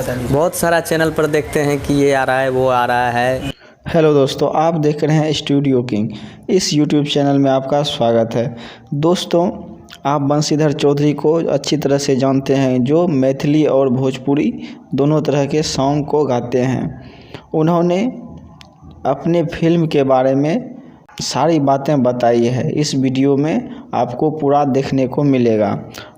बहुत सारा चैनल पर देखते हैं कि ये आ रहा है वो आ रहा है। हेलो दोस्तों, आप देख रहे हैं स्टूडियो किंग। इस यूट्यूब चैनल में आपका स्वागत है। दोस्तों, आप बंशीधर चौधरी को अच्छी तरह से जानते हैं, जो मैथिली और भोजपुरी दोनों तरह के सॉन्ग को गाते हैं। उन्होंने अपने फिल्म के बारे में सारी बातें बताई है। इस वीडियो में आपको पूरा देखने को मिलेगा।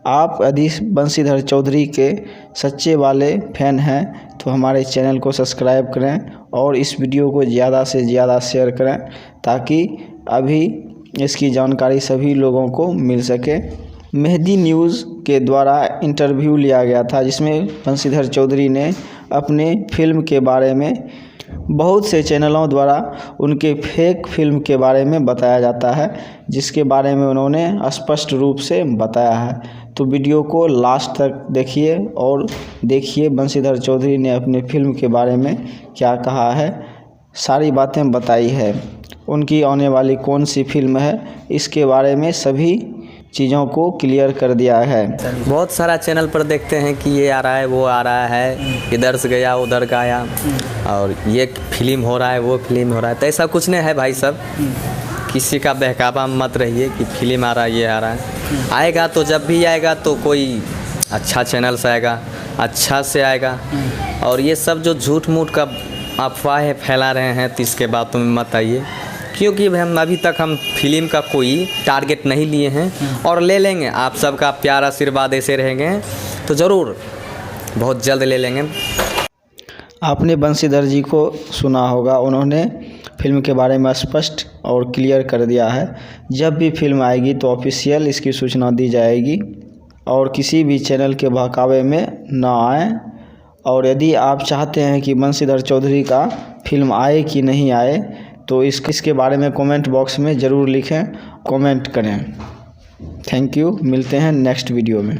आप यदि बंशीधर चौधरी के सच्चे वाले फैन हैं तो हमारे चैनल को सब्सक्राइब करें और इस वीडियो को ज़्यादा से ज़्यादा शेयर करें, ताकि अभी इसकी जानकारी सभी लोगों को मिल सके। मेहदी न्यूज़ के द्वारा इंटरव्यू लिया गया था, जिसमें बंशीधर चौधरी ने अपने फिल्म के बारे में बहुत से चैनलों द्वारा उनके फेक फिल्म के बारे में बताया जाता है, जिसके बारे में उन्होंने स्पष्ट रूप से बताया है। तो वीडियो को लास्ट तक देखिए और देखिए बंशीधर चौधरी ने अपने फिल्म के बारे में क्या कहा है, सारी बातें बताई है। उनकी आने वाली कौन सी फिल्म है, इसके बारे में सभी चीज़ों को क्लियर कर दिया है। बहुत सारा चैनल पर देखते हैं कि ये आ रहा है वो आ रहा है, इधर से गया उधर गया और ये फिल्म हो रहा है वो फिल्म हो रहा है। तो ऐसा कुछ नहीं है भाई साहब, किसी का बहकावा मत रहिए कि फिल्म आ रहा है ये आ रहा है। आएगा तो जब भी आएगा तो कोई अच्छा चैनल से आएगा, अच्छा से आएगा। और ये सब जो झूठ मूठ का अफवाह फैला रहे हैं तो इसके बातों में मत आइए, क्योंकि हम अभी तक फिल्म का कोई टारगेट नहीं लिए हैं और ले लेंगे। आप सबका प्यार आशीर्वाद ऐसे रहेंगे तो ज़रूर बहुत जल्द ले लेंगे। आपने बंशीधर जी को सुना होगा, उन्होंने फिल्म के बारे में स्पष्ट और क्लियर कर दिया है। जब भी फिल्म आएगी तो ऑफिशियल इसकी सूचना दी जाएगी और किसी भी चैनल के बहकावे में ना आए। और यदि आप चाहते हैं कि बंशीधर चौधरी का फिल्म आए कि नहीं आए तो इसके बारे में कमेंट बॉक्स में ज़रूर लिखें, कमेंट करें। थैंक यू, मिलते हैं नेक्स्ट वीडियो में।